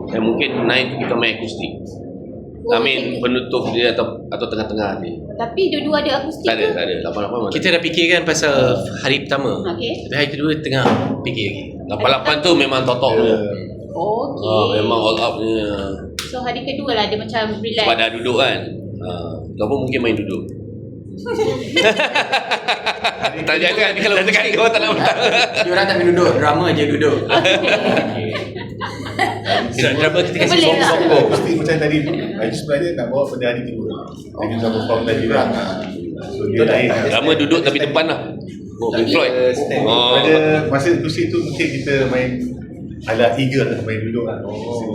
Dan mungkin night kita main akustik. Penutup dia atau tengah-tengah dia. Tapi dua-dua ada akustik Tak ada. 88 mana? Kita dah fikirkan pasal hari pertama. Tapi hari kedua tengah fikir lagi. 88 tu memang totok punya. Memang all out punya. So hari kedua lah dia macam relax. Sebab dah duduk kan. Kau pun mungkin main duduk. Tak jangan kalau dekat kau tak nak menang. Dia orang tak boleh duduk, drama je duduk. Drama kita kasi song-song. Mesti macam tadi itu sebenarnya nak bawa pada hari kedua. Jadi kita perform tadi kan. So dia lain. Drama duduk tapi depan lah. Pink Floyd. Pada masa kursi tu mungkin kita main ala eagle lah, main duduk lah.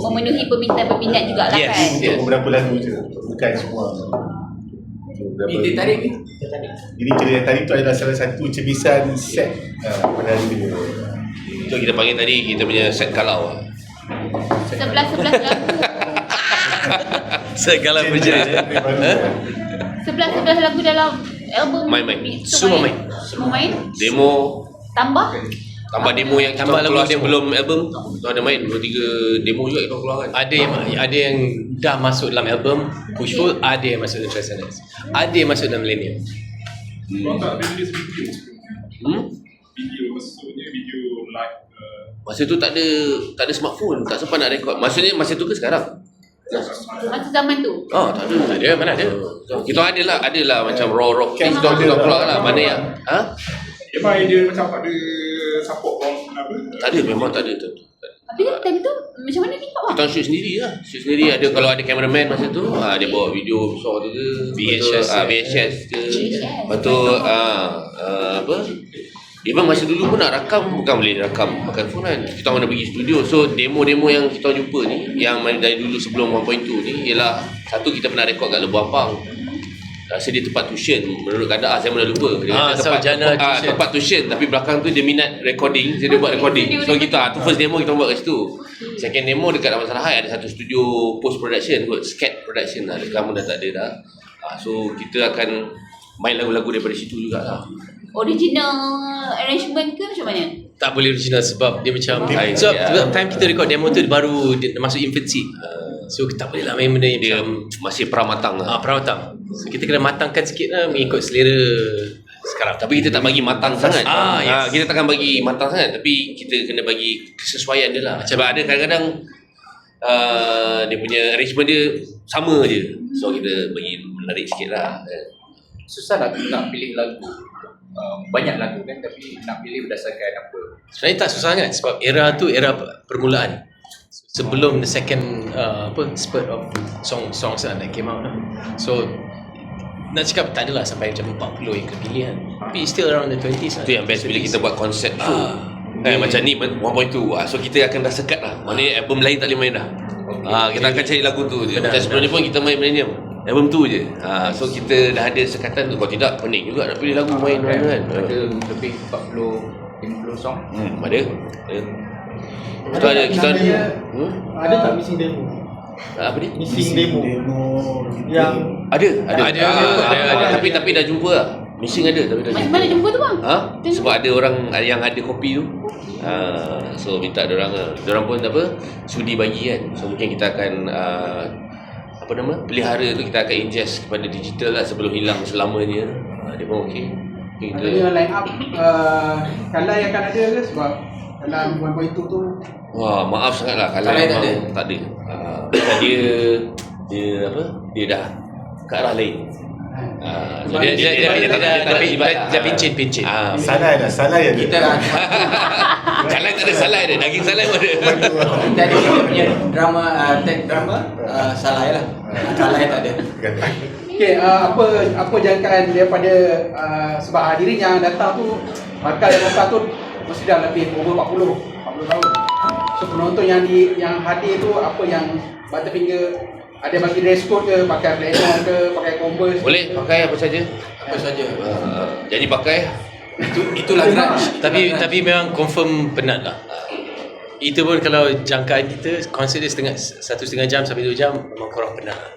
Memenuhi peminat jugalah kan. Untuk beberapa lagu je, bukan semua. Ini tarik ni. Jadi cerita yang tadi tu adalah salah satu cebisan set pada hari kedua. So kita panggil tadi kita punya set kalau lah. 11 lagu. Segala berjenis. 11 lagu dalam album. Main. Semua main. Demo tambah demo yang kita keluar sebelum album. Tu ada main 2-3 demo juga kita keluar kan. Ada yang dah masuk dalam album Pushful, ada yang masuk dalam Transcendence, ada yang masuk dalam Millennium. Orang tak ada video. Video maksudnya video live. Masa tu tak ada smartphone, tak sempat nak rekod. Maksudnya masa tu ke sekarang? Masa zaman tu. Tak ada. Mana ada? Kita adalah macam raw kita keluar lah. Mana yang Memang dia macam tak ada support orang apa? Tak ada, memang tak ada tu. Tapi time tu macam mana ni Pak? Kita shoot sendiri ada. Kalau ada cameraman masa tu dia bawa video besar tu ke VHS ke. Lepas tu even masa dulu pun nak rakam bukan boleh rakam pakai phone kan. Kita mana pergi studio. So demo-demo yang kita jumpa ni yang dari dulu sebelum 1.2 ni ialah satu kita pernah rekod kat Lebuh Ampang. Rasa dia tempat tuition menurut Kanda saya mula lupa. Dia tempat tuition tapi belakang tu dia minat recording, jadi dia buat recording. So kita tu first demo kita buat kat situ. Second demo dekat Taman Salahai ada satu studio post production buat scat production lah. Sekarang pun dah tak ada dah. So kita akan main lagu-lagu daripada situ jugalah. Original arrangement ke macam mana? Tak boleh original sebab dia macam time kita record demo tu baru dia masuk infancy. So kita tak boleh lah main benda yang dia macam masih pramatang lah. Pramatang. So kita kena matangkan sikit lah mengikut selera sekarang. Tapi kita tak bagi matang sangat. Kita takkan bagi matang sangat, tapi kita kena bagi kesesuaian dia lah. Sebab ada kadang-kadang dia punya arrangement dia sama je. So kita bagi menarik sikit lah. Susah nak pilih lagu. Banyak lagu kan, tapi nak pilih berdasarkan apa? Sebenarnya tak susah sangat sebab era tu era permulaan. Sebelum the second spurt of songs that came out lah. So nak cakap tak adalah sampai macam 40 yang kepilih kan. Tapi still around the 20s lah. Itu yang best bila kita buat konsep show. Macam ni 1.2. So kita akan dah sekat lah. Maknanya album lain tak boleh main dah. Kita akan cari lagu tu je. Macam sebelum ni pun kita main Millennium. Album tu je. So kita dah ada sekatan tu. Kalau tidak pening juga nak pilih lagu main mana kan. Ada lebih 40-50 song. Ada. Kita ada tak missing demo? Apa ni? Missing demo yang ada. Tapi dah jumpa lah. Missing ada tapi dah jumpa. Mana jumpa tu bang? Sebab ada orang yang ada kopi tu. So minta diorang pun sudi bagi kan. So mungkin kita akan pelihara tu kita akan ingest kepada digital lah sebelum hilang selamanya. Dia pun okey. Kita line up kalau yang akan ada ke sebab dalam 1.2 tu maaf sangatlah kalau memang tak ada. Dia dah ke arah lain. So dia pincin. Salah ya Kita Jalan tak ada salah dia, daging salah pun ada. tadi kita punya drama tag drama salah lah. Salah tak ada. okey, apa jangkaan daripada sebab hadirin yang datang tu bakal yang datang tu mesti dah lebih over 40 tahun. So penonton yang hadir tu apa yang Butterfinger ada bagi dress code ke, pakai platinum ke, pakai Converse? Boleh pakai apa saja. Jadi pakai itulah grudge. Tapi memang confirm penat lah. Itu pun kalau jangkaan kita konsert dia 1.5 jam sampai 2 jam memang korang penat lah.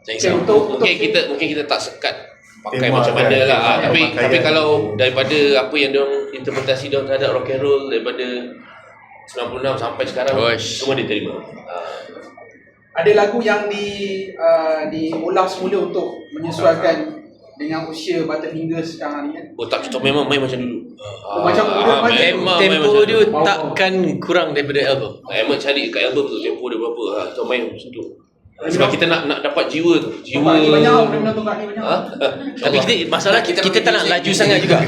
Mungkin kita tak sekat pakai macam mana lah. Tapi kalau daripada apa yang diorang interpretasi diorang terhadap rock and roll daripada 96 sampai sekarang semua dia terima. ada lagu yang diolah semula untuk menyesuaikan dengan usia Butterfingers sekarang ni kan. Oh tak, kita memang main macam dulu. Macam dulu, memang main Tempo macam dia dulu. takkan kurang daripada album. Emang cari kat album tu tempo dia berapa. Kita main macam tu. Sebab kita nak dapat jiwa tu. Jiwa. Ni banyak benda menonton kat ni banyak. Tapi kita masalah kita tak nak laju sangat juga.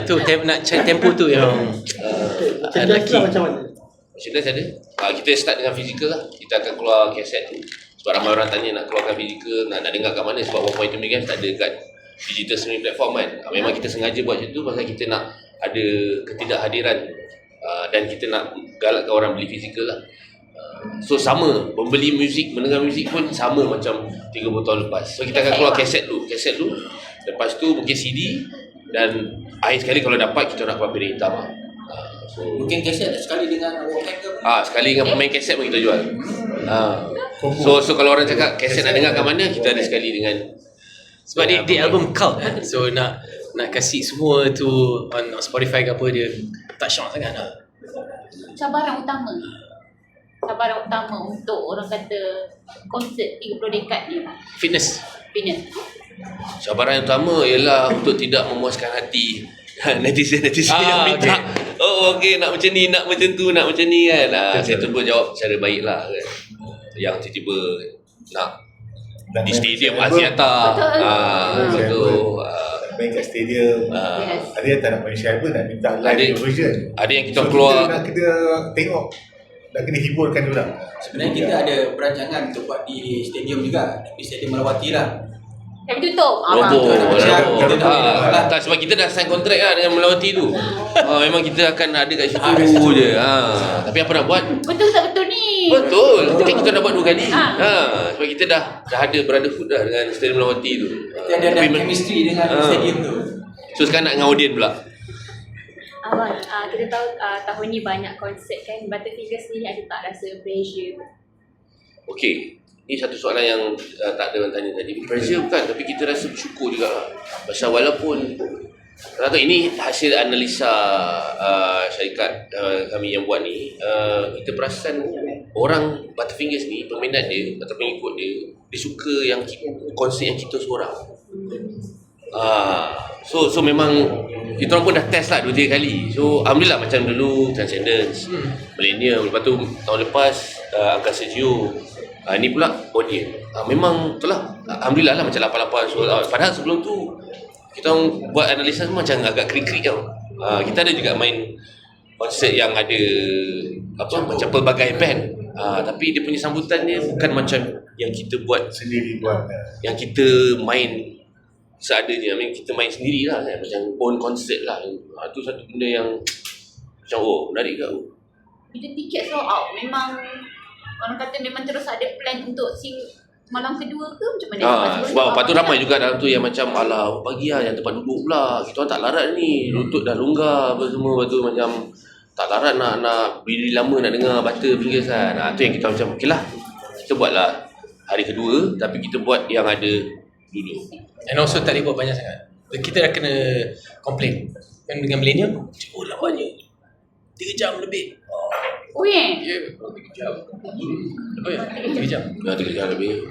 Itu nak cari tempo tu yang lelaki. Macam mana? Macam mana ada? Kita start dengan fizikal lah. Kita akan keluar kaset tu. Sebab ramai orang tanya nak keluarkan fizikal, nak dengar kat mana. Sebab 1.2 MHz tak ada kat digital streaming platform kan. Memang kita sengaja buat macam tu pasal kita nak ada ketidakhadiran dan kita nak galakkan orang beli fizikal lah. So sama, membeli muzik, mendengar muzik pun sama macam 30 tahun lepas. So kita akan keluar kaset tu. Lepas tu mungkin CD dan akhir sekali kalau dapat kita nak keluar piring hitam lah. Mungkin kaset sekali dengan Walkman ke? Sekali dengan pemain kaset pun kita jual. So kalau orang cakap kaset nak dengar kat mana, kita ada sekali dengan. Sebab dia album cult kan. So nak kasih semua tu on Spotify ke apa, dia tak syok sangat lah. Cabaran utama untuk orang kata konsert 30 dekad ni. Fitness. Cabaran yang utama ialah untuk tidak memuaskan hati netizen yang minta. Oh okey, nak macam ni, nak macam tu, nak macam ni kan. Saya cuba jawab secara baik lah kan. Yang tiba-tiba nak di stadium Axiata. Betul. Main kat stadium. Ada yang tak nak main share pun, nak minta live version. Ada yang kita keluar. Nak kena tengok, nak kena hiburkan diorang. Sebenarnya kita ada perancangan untuk buat di stadium juga, di stadium Melawati lah. Tapi tutup. Roboh. Kita dah Tak, sebab kita dah sign kontrak lah dengan Melawati tu. Memang kita akan ada kat situ je. Tapi apa nak buat? Betul tak betul ni? Betul. Kan kita dah buat 2 kali. Sebab kita dah ada brotherhood dah dengan stadium Melawati tu. Kita ada chemistry dengan stadium tu. So sekarang nak dengan audien pula. Abang, kita tahu tahun ni banyak konsert kan. Butterfingers sendiri ada tak rasa pressure? Okey. Ini satu soalan yang tak ada orang tanya tadi. Pressure bukan, tapi kita rasa bersyukur juga lah. Pasal walaupun ini hasil analisa syarikat kami yang buat ni, kita perasan orang Butterfingers ni, peminat dia atau pengikut dia suka yang konsert yang kita seorang. So memang kita orang pun dah test lah 2-3 kali. So alhamdulillah, macam dulu Transcendence, Millennium, lepas tu tahun lepas Angkasa Geo, ni pula Audience. Memang itulah, alhamdulillah lah macam 88 sold out. Padahal sebelum tu kita orang buat analisa macam agak krik-krik tau. Kita ada juga main konsert yang ada macam pelbagai band. Tapi dia punya sambutan dia bukan macam yang kita buat Sendiri buat. yang kita main seadanya. Kita main sendiri lah kan? Macam own concert lah. Itu satu benda yang macam menarik ke? Bila tiket sold out, memang orang kata memang terus ada plan untuk malam kedua ke macam mana? Sebab lepas tu ramai juga dalam tu yang macam alah pagi lah yang tempat duduk pula. Kita orang tak larat ni, lutut dah longgar apa semua. Lepas tu macam tak larat nak bila lama nak dengar Butterfingers kan. Tu yang kita macam okey lah, kita buatlah hari kedua tapi kita buat yang ada duduk. And also tak boleh buat banyak sangat. Kita dah kena complain kan dengan Millennium. Lamanya 3 jam lebih. Ya. 3 jam. Lebih ya? 3 jam. 3 jam lebih.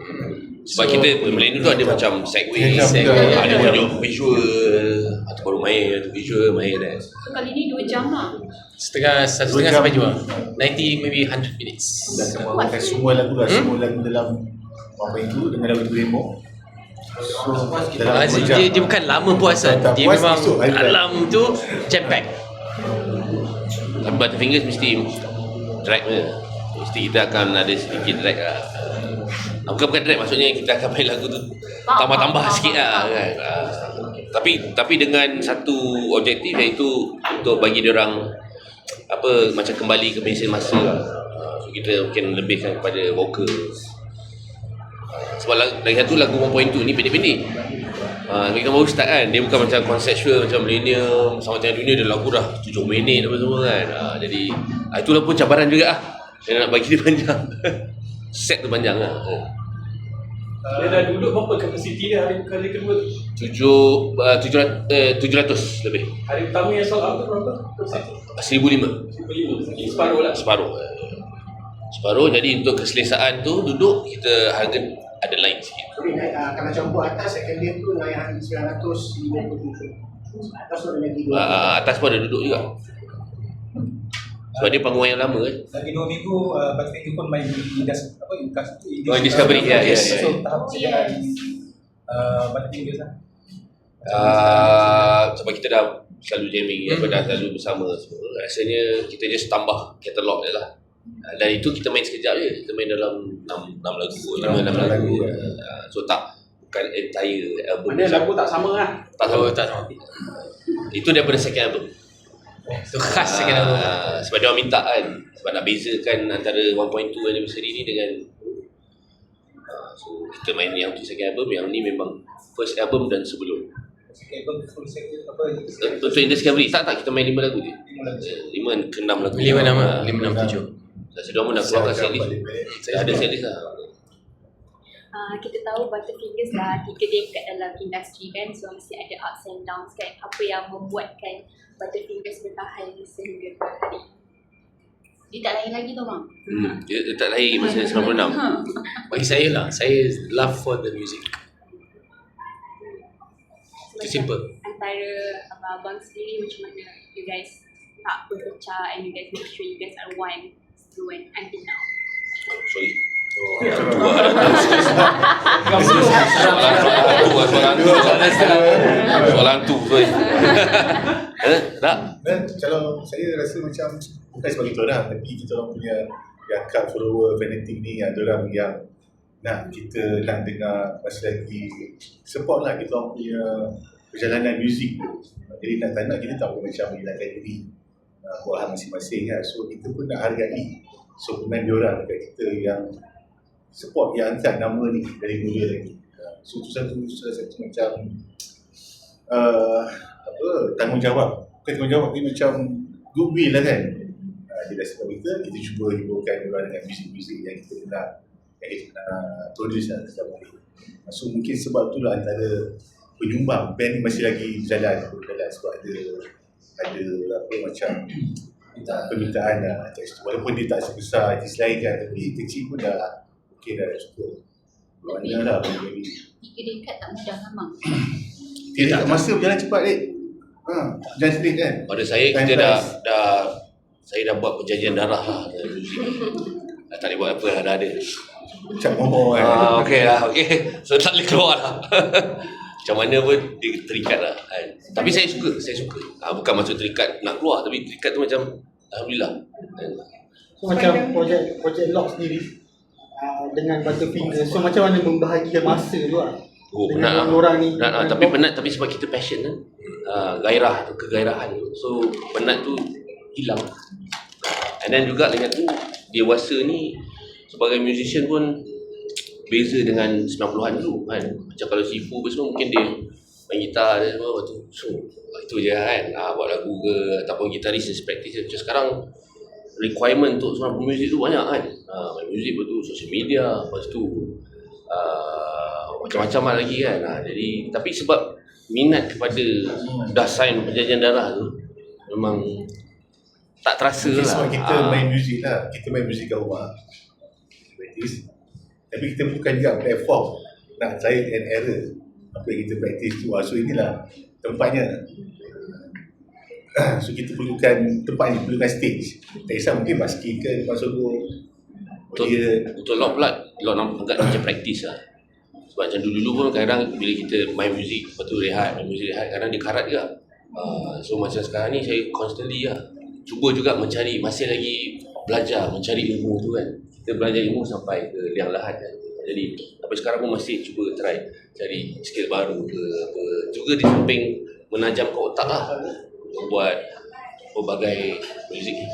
Sebab kita Millennium tu ada macam segway, Segway. ada tunjuk visual, atau baru main, atau visual main kan. So kali ni 2 jam lah. 1.5 sampai 2. 90 maybe 100 minutes. Dah kemakan semua lagu lah, semua lagu dalam apa itu dengan lagu demo. So dalam 2 jam. Dia bukan lama puasan. Tak Dia puas, memang esok hari dalam tu jam pack. Tapi Butterfingers mesti drag dia. Mesti kita akan ada sedikit drag lah. Bukan drag, maksudnya kita akan main lagu tu tambah-tambah sikit lah kan. Tapi dengan satu objektif, iaitu untuk bagi diorang macam kembali ke mesin masa lah. So kita mungkin lebihkan kepada vokal. Sebab lagi satu lagu 1.2 ni pendek-pendek. Mereka baru start kan. Dia bukan macam conceptual macam Millennium, Sama Tengah Dunia dia lagu dah 7 minit apa semua kan. Jadi itulah pun cabaran juga lah. Dia nak bagi dia panjang. Set tu panjang lah. Dia dah duduk berapa kapasiti dia hari kedua tu? 700 lebih. Hari pertama yang sold out tu berapa kapasiti? 1,500. 1,500. Separuh lah. Separuh. Separuh, jadi untuk keselesaan tu duduk kita harga ada lain sikit. Sorry, kalau campur atas second layer tu naik 950. Atas tu ada lagi 2. Atas pun ada duduk juga. Sebab dia panggung yang lama kan. Lagi 2 minggu Butterfinger pun main di Discovery, yes. So tahap persediaan Butterfinger lah. Sebab kita dah selalu jamming, dah selalu bersama semua. Rasanya kita just tambah katalog je lah. Dan itu kita main sekejap je. Kita main dalam 6 lagu. So bukan entire album. Mana lagu tak sama lah. Tak sama. Tak sama. Itu daripada second album. Itu khas second album. Sebab dia orang minta kan. Sebab nak bezakan antara 1.2 anniversary ni dengan so kita main yang tu second album, yang ni memang first album dan sebelum. Second album full second apa? Untuk Discovery tak kita main 5 lagu je. 5 ke 6 lagu. 5, 6, 7. Sedang pun dah keluarkan setlist. Ada setlist lah. Kita tahu Butterfingers dah 3 dekad dalam industri kan, so mesti ada ups and downs kan. Apa yang membuatkan Butterfingers bertahan sehingga hari ini? Dia tak lain lagi tu bang. Dia tak lahir masa 96. Bagi saya lah, saya love for the music. Itu simple. Antara abang sendiri macam mana you guys tak berpecah and you guys make sure you guys are one fluent until now? Sorry. Soalan tu sorry. Tak? Dan kalau saya rasa macam bukan sebab kita orang, tapi kita orang punya yang cult follower fanatic ni, ada orang yang nak kita nak dengar masih lagi support lah kita orang punya perjalanan muzik tu. Jadi nak tak nak kita tak boleh macam menghilangkan diri buat hal masing-masing kan. So kita pun nak hargai sokongan diorang dekat kita yang support, yang angkat nama ni dari mula lagi. So itu salah satu macam tanggungjawab. Bukan tanggungjawab ni macam goodwill lah kan. Jadi sebab kita cuba hiburkan diorang dengan muzik-muzik yang kita nak produce lah selama ni. So mungkin sebab tu lah antara penyumbang band ni masih lagi berjalan sebab ada apa macam permintaan lah atas tu. Walaupun dia tak sebesar artis lain kan, tapi kecil pun dah okey dah cukup. Mana lah benda ni. 3 dekad tak mudah memang. Tidak, masa berjalan cepat jangan sedih kan. Pada saya kita dah buat perjanjian darah lah dengan muzik. Tak boleh buat apa lah, dah ada. Macam mohon kan. Okey lah, okey. So tak boleh keluar lah. Macam mana pun dia terikat lah kan. Tapi saya suka. Bukan maksud terikat nak keluar, tapi terikat tu macam alhamdulillah. So macam projek Lock sendiri dengan Butterfinger, so macam mana membahagikan masa tu lah dengan orang ni. Tapi penat, tapi sebab kita passion kan. Gairah tu, kegairahan tu. So penat tu hilang. And then juga dengan tu dewasa ni sebagai musician pun beza dengan 90-an dulu kan. Macam kalau Sifu pun semua mungkin dia main gitar dan semua tu. So itu je kan. Buat lagu ke ataupun gitaris practice. Macam sekarang requirement untuk seorang pemuzik tu banyak kan. Main muzik betul, social media, lepas tu macam-macam lah lagi kan. Jadi tapi sebab minat kepada dah sign perjanjian darah tu memang tak terasa lah. Sebab kita main muzik lah, kita main muzik kat rumah. Practice. Tapi kita bukan juga platform nak trial and error apa yang kita practice tu. So inilah tempatnya. So kita perlukan tempat ni, perlukan stage. Tak kisah mungkin baski ke depan solo. Untuk Lock pula, Lock anggap macam practice lah. Sebab macam dulu-dulu pun kadang bila kita main muzik, lepas tu rehat, main muzik rehat, kadang dia karat juga. So macam sekarang ni saya constantly lah cuba juga mencari, masih lagi belajar, mencari ilmu tu kan. Kita belajar ilmu sampai ke liang lahat kan. Jadi sampai sekarang pun masih cuba try cari skill baru ke apa. Juga di samping menajamkan otak lah buat berbagai muzik ni.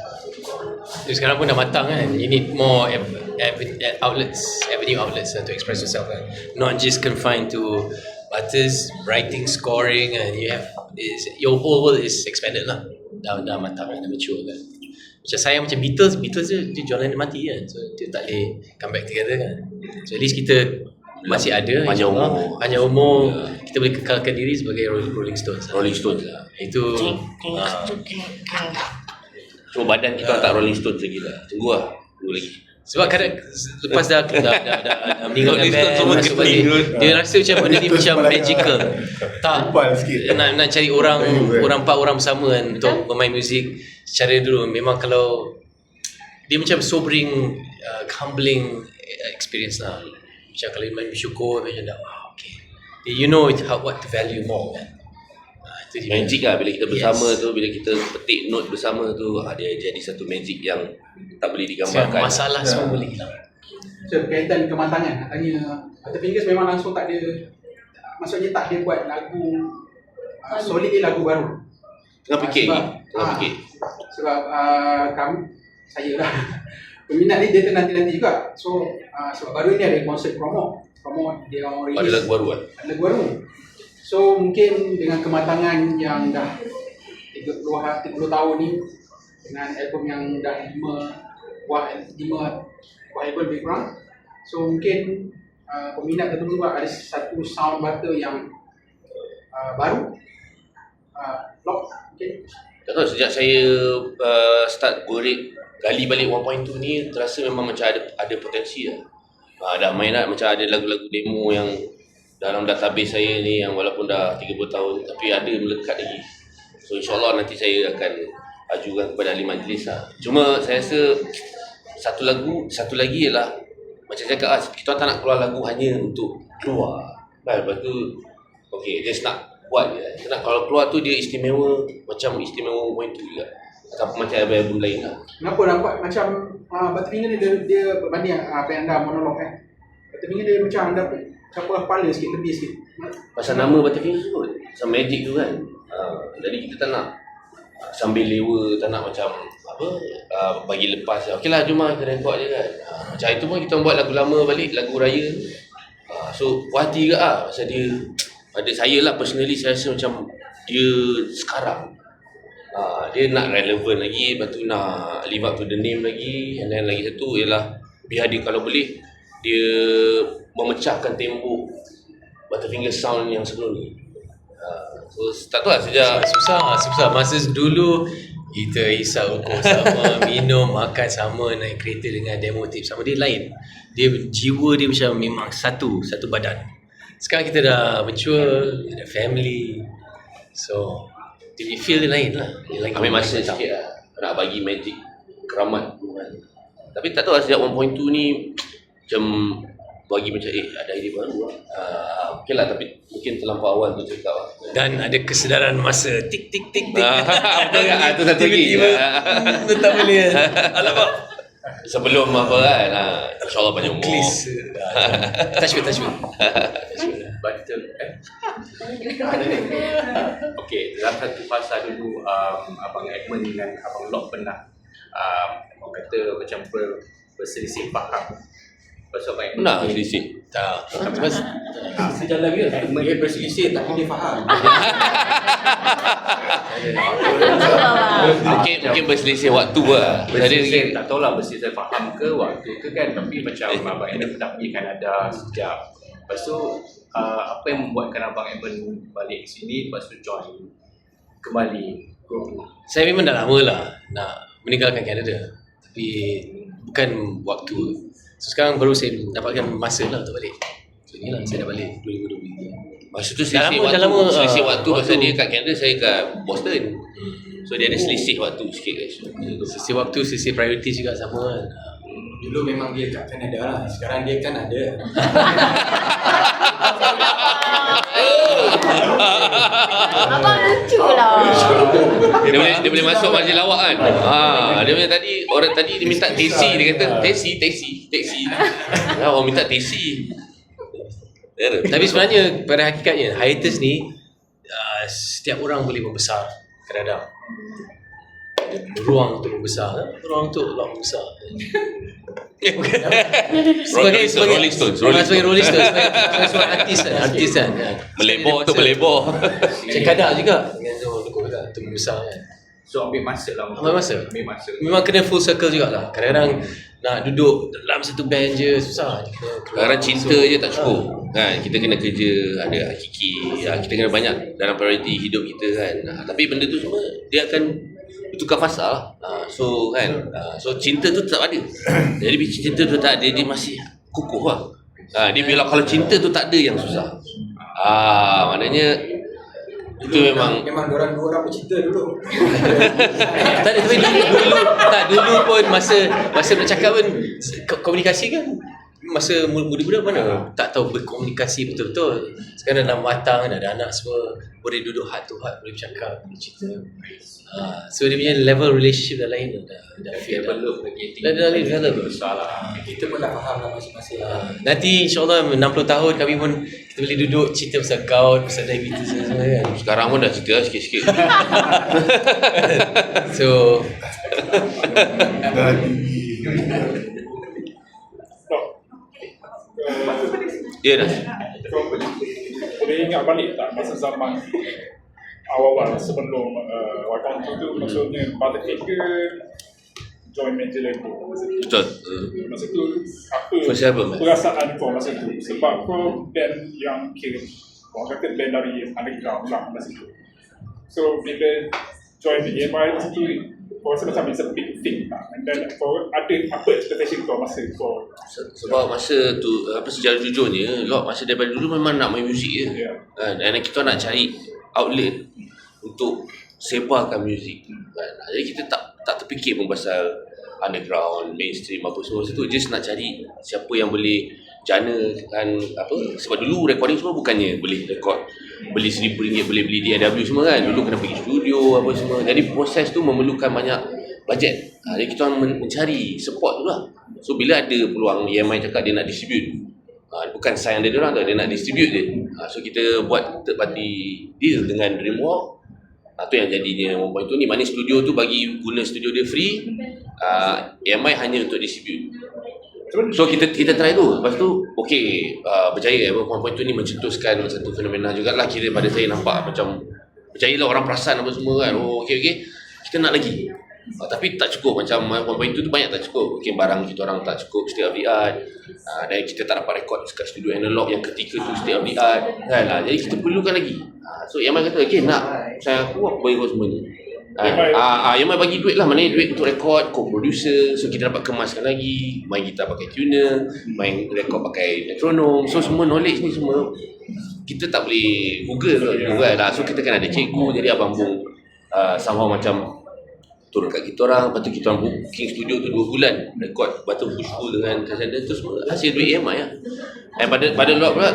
Jadi sekarang pun dah matang kan. You need more avenue outlets to express yourself kan. Not just confined to Butters, writing, scoring, and your whole world is expanded lah. Dah matang, dah mature kan. Macam saya macam Beatles dia jualan dia mati kan. So dia tak boleh come back together kan. So at least kita masih ada panjang umur kita boleh kekalkan diri sebagai Rolling Stones lah. Itu so badan kita tak Rolling Stones lagi lah. Tunggu lagi. Sebab kadang lepas dah meninggalkan Rolling Stones band semua masuk keting. balik, dia rasa macam benda ni macam magical. Tak, Lupa sikit. nak cari orang 4 orang bersama kan untuk bermain muzik secara dulu. Memang kalau dia macam sobering, humbling experience lah. Macam kalau main bersyukur macam dah okay. You know what to value more kan. Itu dia. Magic lah bila kita bersama tu, bila kita petik note bersama tu, dia jadi satu magic yang tak boleh digambarkan. Masalah semua boleh hilang. So berkaitan kematangan, nak tanya Butterfingers memang langsung tak ada, maksudnya tak ada buat lagu solid ni lagu baru. Tengah fikir sebab, ni, tengah fikir. Sebab kami, saya lah peminat ni dia nanti-nanti juga. So sebab baru ni ada konsert promo dia orang release. Ada lagu baru kan? Ada lagu baru. So mungkin dengan kematangan yang dah 30 tahun ni, dengan album yang dah 5 album lebih kurang, so mungkin peminat tertentu ada satu sound butter yang baru lock mungkin. Tak tahu, sejak saya start gorek gali balik 1.2 ni, terasa memang macam ada potensi lah. Dah main lah, macam ada lagu-lagu demo yang dalam database saya ni yang walaupun dah 30 tahun tapi ada melekat lagi. So insyaAllah nanti saya akan ajukan kepada ahli majlis lah. Cuma saya rasa satu lagi ialah macam saya cakap, kita tak nak keluar lagu hanya untuk keluar kan. Lepas tu okay, just nak buat je. Kita nak kalau keluar tu dia istimewa, macam istimewa 1.2 juga, ataupun macam album lain lah. Kenapa nampak macam Butterfinger dia berbanding apa yang anda monolog kan, Butterfinger dia macam anda siapa kepala sikit, lebih sikit. Pasal nama Butterfinger tu kot, pasal magic tu kan. Jadi kita tak nak sambil lewa, tak nak macam bagi lepas. Okey lah, jom lah kita rekod je kan. Macam itu pun kita buat lagu lama balik, lagu raya tu. So puas hati juga lah. Pasal dia, pada saya lah personally, saya rasa macam dia sekarang dia nak relevan lagi, lepas tu nak live up to the name lagi. And then lagi satu ialah biar dia kalau boleh dia memecahkan tembok Butterfinger sound yang sebelum ni. So tak tahu lah, sejak Susah. Masa dulu kita hisap rokok sama, minum, makan sama, naik kereta dengan demo tape sama, dia lain. Dia jiwa dia macam memang satu badan. Sekarang kita dah mature, ada family. So dia feel dia lain lah. Dia lagi ambil masa sikit lah nak bagi magic keramat tu kan. Tapi tak tahu lah, sejak 1.2 ni macam bagi macam ada idea baru lah. Okey lah, tapi mungkin terlampau awal tu cakap lah. Dan ada kesedaran masa tik. Betul kan? Itu satu lagi. Itu tak boleh. Alamak. Sebelum apa kan, InsyaAllah banyak umur. Please. Touch wood. Betul. Okey, dalam satu fasa dulu Abang Edmund dengan Abang Lock pernah orang kata macam berselisih faham. Pasal Abang Edmund Pernah selisih? Tak. Sejalan dia. Dia berselisih tapi dia faham. Mungkin berselisih waktu lah. Berselisih, tak tahulah berselisih faham ke waktu ke kan, tapi macam Abang Edmund tapi kan ada sejak. Lepas tu apa yang membuatkan Abang Edmund balik sini, lepas tu join kembali group ni? Saya memang dah lama lah nak meninggalkan Canada, tapi bukan waktu. So sekarang baru saya dapatkan masa lah untuk balik. So inilah saya dah balik 2020. Masa tu selisih waktu pasal dia kat Canada, saya kat Boston. So dia ada selisih waktu sikit guys. Selisih waktu, selisih priorities juga sama kan. Dulu memang dia kat Canada lah. Sekarang dia kan ada. Abang lucu lah. Dia boleh masuk majlis lawak kan. Dia punya tadi, orang tadi dia minta taxi, dia kata taxi. Orang minta taxi. Tapi sebenarnya pada hakikatnya hiatus ni setiap orang boleh membesar kadang-kadang. Ruang untuk membesar, ruang untuk Lock membesar. sebagai Rolling Stones, sebagai seorang artis kan. Melebor. Saya kadang juga dengan untuk membesar kan. So ambil masa lah. Ambil masa. Memang kena full circle jugalah. Kadang-kadang nak duduk dalam satu band je susah. Kadang cinta je tak cukup kan. Kita kena kerja, ada hakiki, kita kena banyak dalam priority hidup kita kan. Tapi benda tu semua dia akan bertukar fasa lah. So kan, so cinta tu tetap ada. Jadi bila cinta tu tak ada, dia masih kukuh lah. Dia bilang kalau cinta tu tak ada yang susah. Maknanya itu memang dua orang bercinta dulu. Tak ada, tapi dulu pun masa nak cakap pun komunikasi kan masa muda-muda mana tak tahu berkomunikasi betul-betul. Sekarang dah matang, dah ada anak semua, boleh duduk heart to heart, boleh bercakap, boleh cerita. So dia punya level relationship dah lain dah develop lagi dah develop. Salah. Kita pun dah faham lah masing-masing. Nanti insyaAllah 60 tahun kami pun kita boleh duduk cerita pasal gout, pasal diabetes dan semua kan. sekarang pun dah cerita sikit-sikit. So Ya dah. Boleh ingat balik tak masa zaman awal-awal sebelum Y.2 tu, maksudnya Butterfinger join major label masa tu. Betul. Masa tu apa First album, perasaan kau masa tu? Sebab kau band yang kira orang kata band dari underground lah masa tu. So bila join the EMI masa tu, kau rasa macam it's a big thing tak? And then kau ada apa expectation kau masa kau? Sebab masa tu secara jujurnya masa daripada dulu memang nak main muzik je. Dan kita nak cari outlet untuk sebarkan muzik kan. Jadi kita tak terfikir pun pasal underground, mainstream apa semua. Masa tu just nak cari siapa yang boleh janakan sebab dulu recording semua bukannya boleh record beli RM1,000 boleh beli DAW semua kan. Dulu kena pergi studio apa semua. Jadi proses tu memerlukan banyak bajet. Jadi kita mencari support tu lah. So bila ada peluang EMI cakap dia nak distribute, bukan sign dia orang tu, dia nak distribute je. So kita buat third party deal dengan Dreamwalk. Tu yang jadinya 1.2 ni. Mana studio tu bagi guna studio dia free, EMI hanya untuk distribute. So kita try tu. Lepas tu berjaya 1.2 ni mencetuskan satu fenomena jugalah. Kira pada saya nampak macam berjayalah, orang perasan apa semua kan. Okay, kita nak lagi. Tapi tak cukup. Macam 1.2 tu banyak tak cukup. Mungkin barang kita orang tak cukup state of the art, dan kita tak dapat rekod kat studio analog yang ketika tu state of the art kan. Jadi kita perlukan lagi. So Yaman kata nak saya aku bagi kau semua ni. Yaman bagi duit lah. Maknanya duit untuk rekod, co-producer. So kita dapat kemaskan lagi, main gitar pakai tuner, main rekod pakai metronom. So semua knowledge ni semua kita tak boleh Google lah. So kita kan ada cikgu. Jadi Abang Bung somehow macam turun kat kita orang. Lepas tu kita orang booking studio tu 2 bulan rekod Batu Pushful dengan Transcendent tu semua hasil duit EMI lah. Dan pada lot pula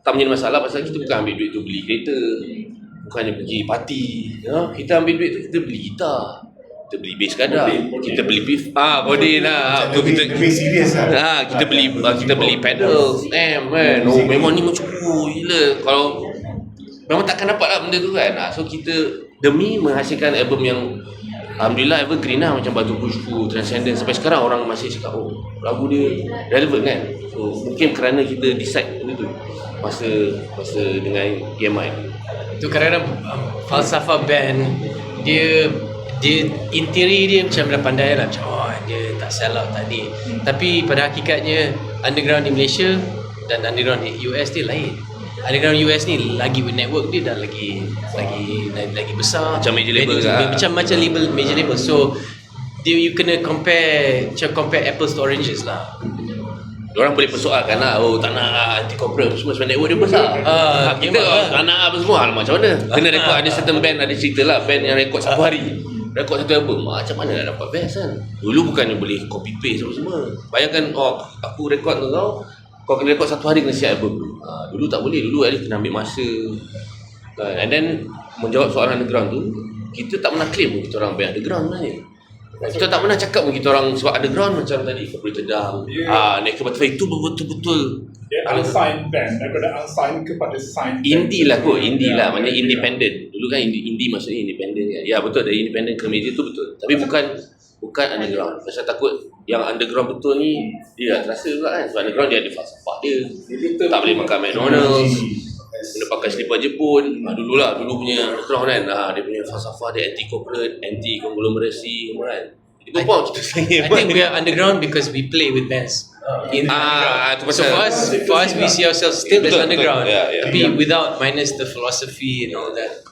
tak menjadi masalah pasal kita bukan ambil duit tu beli kereta, bukannya pergi party. Kita ambil duit tu kita beli gitar, kita beli bass kadar, kita beli beef Godin lah. Kita serius lah. Kita beli pedals, man. Memang ni macam gila. Kalau memang takkan dapat lah benda tu kan. So kita demi menghasilkan album yang alhamdulillah evergreen lah, macam Batu Pushful, Transcendent, sampai sekarang orang masih cakap lagu dia relevant kan. So mungkin kerana kita decide benda tu masa dengan EMI. Itu kadang-kadang falsafah band dia interi dia macam dah pandai lah, macam dia tak sell out tadi. Tapi pada hakikatnya underground di Malaysia dan underground di US dia lain. Underground US ni lagi with network dia dah lagi besar, macam major label kan. Macam label major label. So you kena compare apples to oranges lah. Diorang boleh persoalkan lah, tak nak anti corporate semua sebab network dia besar. Kita tak nak apa semua, macam mana? Kena rekod, ada certain band, ada cerita lah band yang rekod satu hari, rekod satu album, macam mana nak dapat best kan? Dulu bukannya boleh copy paste semua. Bayangkan aku rekod kau kena rekod satu hari kena siap album. Dulu tak boleh, dulu at least kena ambil masa. And then menjawab soalan underground tu, kita tak pernah claim kita orang band underground sebenarnya. Kita tak pernah cakap pun kita orang sebab underground macam tadi Kapuri Tedang, naik ke Butterfly, itu betul-betul unsigned band daripada unsigned kepada signed indie lah kot, indie lah, maknanya independent. Dulu kan indie maksudnya independent kan. Ya betul, dari independent ke major tu betul. Tapi bukan underground. Pasal takut yang underground betul ni dia tak terasa pula kan. Sebab underground dia ada falsafah dia. Tak boleh makan McDonald's, kena pakai slipper Jepun. Dulu punya underground kan, dia punya falsafah dia anti corporate, anti konglomerasi kan. Itu pun kita I think we are underground because we play with bands in the underground. So for us we see ourselves still as underground. Tapi without minus the philosophy and all that.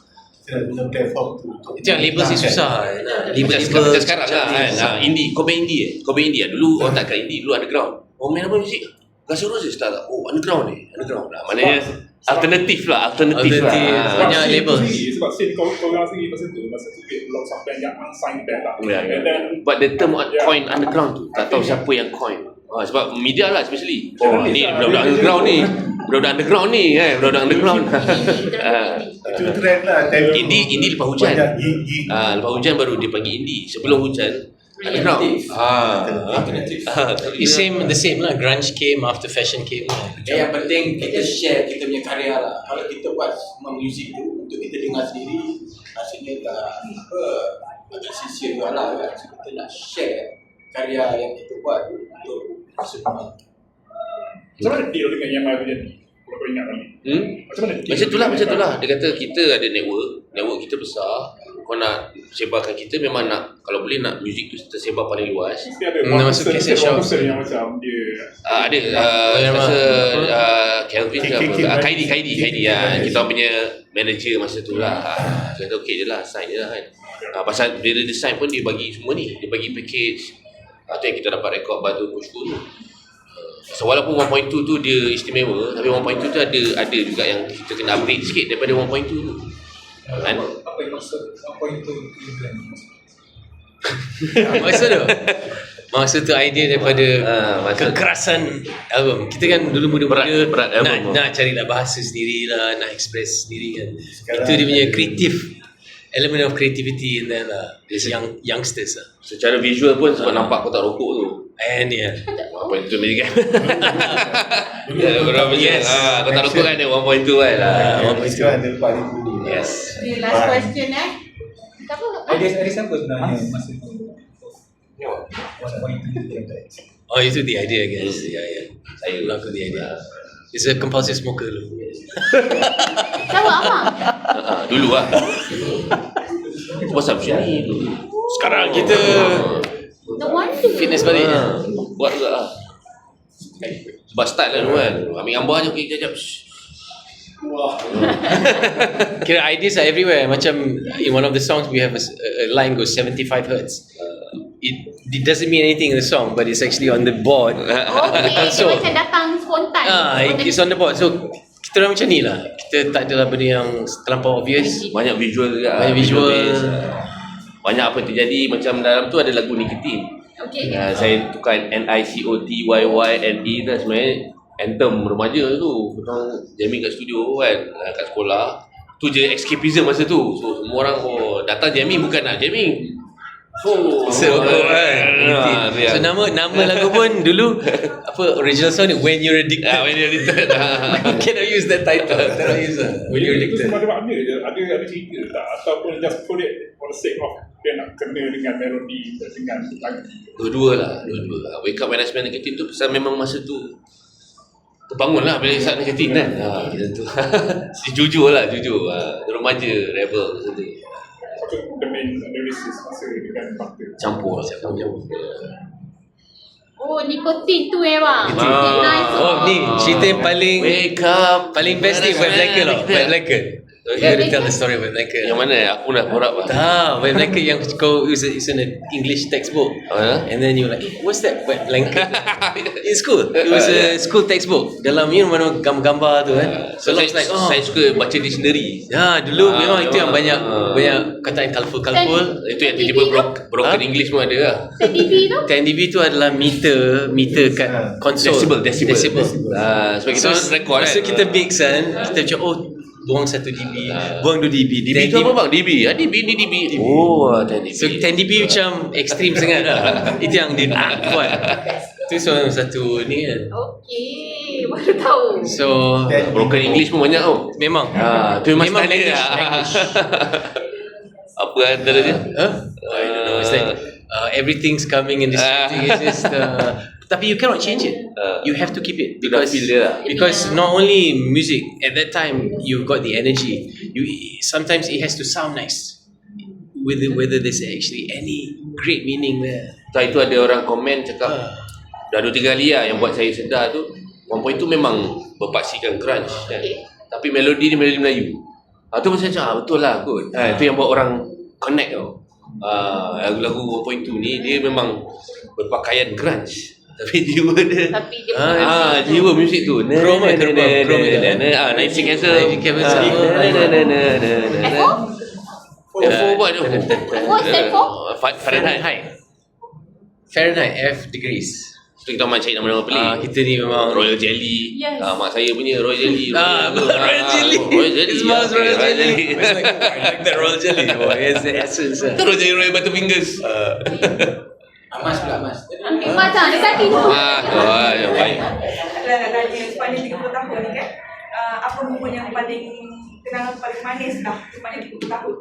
kita nak guna platform tu untuk Itu yang label sih susah. Macam sekarang lah kan. Indie, kau main indie Kau main indie dulu orang takkan indie, dulu underground. Oh main apa muzik? Guns N' Roses tak? Oh underground lah. Maknanya alternatif lah. Banyak label. Sebab scene kau orang sendiri masa tu lots of band yang unsigned band lah. And then But the term coin underground tu tak tahu siapa yang coin. Sebab media lah especially. Oh ni budak-budak underground ni. Budak-budak underground ni kan. Budak-budak underground. itu trend lah. Indie lepas hujan. Banyak gig. Lepas hujan baru dia panggil indie. Sebelum hujan underground. The same lah. Grunge came after fashion came. Yang penting kita share kita punya karya lah. Kalau kita buat semua muzik tu untuk kita dengar sendiri, rasanya agak sia-sia juga lah kan. So, kita nak share karya yang kita buat untuk semua. macam mana deal dengan yang baru jadi? Kalau kau ingat lagi. Macam mana deal? Macam itulah. Dia kata kita ada network kita besar. Kau nak sebarkan kita memang nak, kalau boleh nak muzik tu tersebar paling luas. Mesti ada one person yang macam dia ada rasa Kelvin ke apa, Kaidi kita punya manager masa tu lah. Dia kata okey je lah, sign je lah kan. Pasal bila dia sign pun dia bagi semua ni, dia bagi package. Tu yang kita dapat rekod Batu Pushku tu. So walaupun 1.2 tu dia istimewa, tapi 1.2 tu ada juga yang kita kena upgrade sikit daripada 1.2 tu. Kan? Apa yang maksud 1.2 kilogram? Maksud tu idea daripada kekerasan album. Kita kan dulu muda-muda berat nak cari lah bahasa sendiri lah, nak express sendiri kan. Itu dia punya creative element of creativity in there lah. Youngsters lah. Secara visual pun sebab nampak kotak rokok tu. Ni apa itu ni kan. Orang punya kotak rokok kan dia 1.2 kan. 1.2 ada 4,000. Yes. Last question Siapa? Idea siapa sebenarnya masa tu? 1.2 kilogram. Oh, itu the idea guys. Saya laku the idea. It's a compulsive smoker dulu. Siapa Amang? Dulu lah. Pasal macam ni. Sekarang kita The wonder. Fitness balik. Buat juga lah. Sebab start lah dulu kan. Ambil gambar je, okey kejap. Kira ideas are everywhere. Macam in one of the songs we have a line goes 75 hertz. It doesn't mean anything in the song, but it's actually on the board. Okay, so macam datang spontan. It's on the board. So kita orang macam ni lah. Kita tak adalah benda yang terlampau obvious. Banyak visual juga. Banyak apa terjadi. Macam dalam tu ada lagu Nikotin. Okay. Saya tukar NICOTYYNE tu sebenarnya anthem remaja tu. Kita jamming kat studio kan, kat sekolah. Tu je escapism masa tu. So semua orang datang jamming bukan nak jamming. So nama lagu pun dulu apa original song ni When You're Addicted. When You're Addicted. Cannot use that title. Cannot use When You're Addicted. Ada cerita tak ataupun just put it for the sake of dia nak kena dengan melodi dengan lagu. Dua-dua lah. Wake Up When I Smell Nicotine tu pasal memang masa tu terbangun lah bila saat Nicotine kan. Kita tu jujur. Remaja rebel masa tu. The main lyricist masa dengan fakta Campur. Oh, nikotin tu bang. Ni cerita yang paling best ni White Blanket lah. White Blanket. You gotta tell the story of White Blanket. Yang mana? Aku nak borak lah. Tak, White Blanket yang kau it's in an English textbook. And then you like, what's that White Blanket? In school. It was a school textbook. Dalam mana gambar tu kan. So saya suka baca dictionary. Dulu memang itu yang banyak kata yang colourful. Itu yang tiba-tiba broken English pun ada lah. 10 dB tu? 10 dB tu adalah meter kat konsol. Decibel. Sebab kita record kan. So kita mix kan, kita macam buang 1 dB, buang 2 dB. dB tu apa bang? dB? DB ni dB. Oh, 10 dB. So 10 dB macam ekstrim sangat lah. Itu yang dia nak buat. Itu satu ni kan. Okay, baru tahu. So broken English pun banyak tau. Memang. Tu memang language. Apa antara dia? I don't know. It's like everything's coming in this thing. It's just tapi you cannot change it. You have to keep it because not only music at that time you've got the energy. Sometimes it has to sound nice. Whether there's actually any great meaning there. Itu ada orang komen cakap dah 2-3 kali lah yang buat saya sedar tu 1.2 memang berpaksikan grunge kan. Tapi melodi ni melodi Melayu. Tu macam betul lah kot. Itu yang buat orang connect tau. Lagu-lagu 1.2 ni dia memang berpakaian grunge. Tapi jiwa dia jiwa muzik tu. Chrome. Nightshade Castle. F4 buat tu. What's that for? Fahrenheit F degrees. So kita main cari nama-nama pelik. Kita ni memang Royal Jelly. Yes. Mak saya punya Royal Jelly. Royal Jelly. Royal Jelly. It smells Royal Jelly. It's like, I like that Royal Jelly. It's the essence. Royal Jelly Royal Butterfingers. Mas pula Mas. Macam dekat hati tu. Yang baik. Nak tanya sepanjang 30 tahun ni kan, apa momen yang kenangan paling manis lah sepanjang 30 tahun?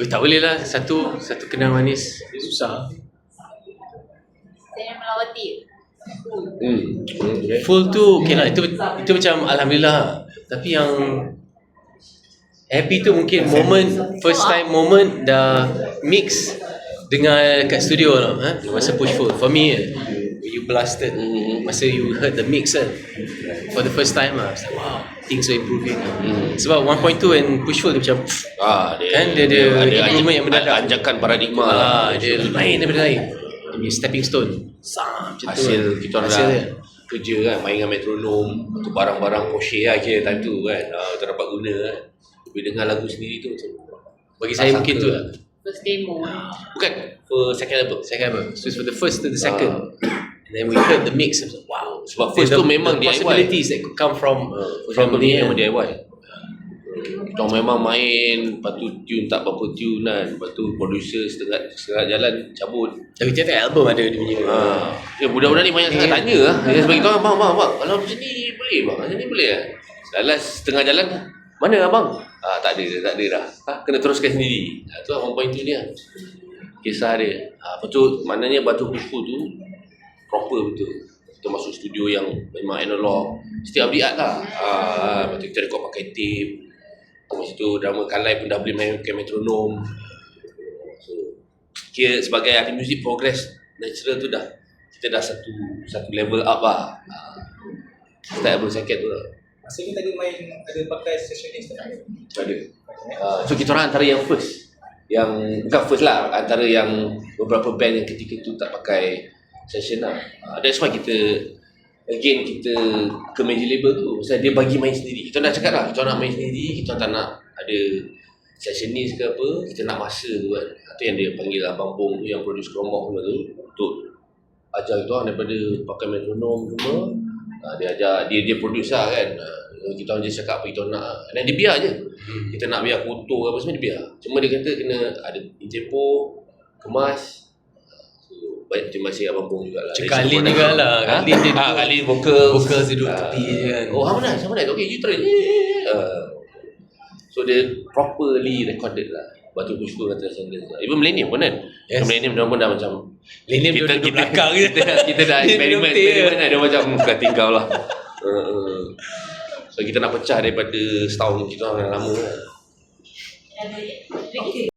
Tak boleh lah. Satu kenang manis. Susah. Saya melawati. Full tu okay lah, itu macam alhamdulillah. Tapi yang happy tu mungkin first time moment dah mix dengan kat studio lah, masa push full. For me, you blasted masa you heard the mix kan, for the first time lah. I was like, wow, things are improving. Sebab 1.2 and push full dia macam dia improvement yang mendadak, anjakan paradigma lah. Dia lain daripada lain. Dia stepping stone. Hasil kita orang dah kerja kan, main dengan metronom, tu barang-barang Porsche lah kira time tu kan, kita dapat guna kan. Tapi dengar lagu sendiri tu macam bagi saya mungkin tu lah. First demo. Bukan, for second album. So it's for the first to the second. And then we heard the mix. I was like, wow. Sebab first tu memang DIY. Possibilities that could come from ni memang DIY. Kita memang main, lepas tu tune tak berapa tune kan, lepas tu producer setengah jalan cabut. Tapi tiap album ada dia punya. Budak-budak ni banyak sangat tanya lah. Sebab kita orang, bang, kalau macam ni boleh bang, macam ni boleh lah. Last setengah jalan, mana abang? Tak ada dah. Kena teruskan sendiri. Tu lah 1.2 dia. Kisah dia. Lepas tu, maknanya batu pushful tu proper betul. Kita masuk studio yang memang analog, setiap biat lah. Lepas tu kita rekod pakai tape. Masa tu drama Kalai pun dah boleh main pakai metronom. So, kira sebagai ahli muzik progress natural tu dah, kita dah satu level up lah. Start album second tu lah. Masa ni tadi ada pakai sessionist tak? Ada. So kita orang antara yang first, yang bukan first lah, antara yang beberapa band yang ketika tu tak pakai session lah. That's why kita ke major label tu, pasal dia bagi main sendiri. Kita nak cakap lah, kita nak main sendiri, kita tak nak ada sessionist ke apa, kita nak masa tu kan. Itu yang dia panggil Abang Bong tu, yang produce Kromok tu, untuk ajar kita orang daripada pakai metronom semua. Dia ajar, dia produce lah kan. Kita orang just cakap apa kita nak, dan dia biar je. Kita nak biar kotor apa semua, dia biar. Cuma dia kata kena ada tempo, kemas. Baik, terima kasih Abang Bong juga lah. Cik Alin juga lah. Alin vocals dia duduk tepi je kan. Hamdan, okay, you try. So dia properly recorded lah. Batu Pushful kata Sanders lah. Even Millennium pun kan. Millennium dia pun dah macam Millennium dia duduk belakang je. Kita dah eksperimen lah. Dia macam bukan tinggal lah. So kita nak pecah daripada setahun kita orang yang lama lah.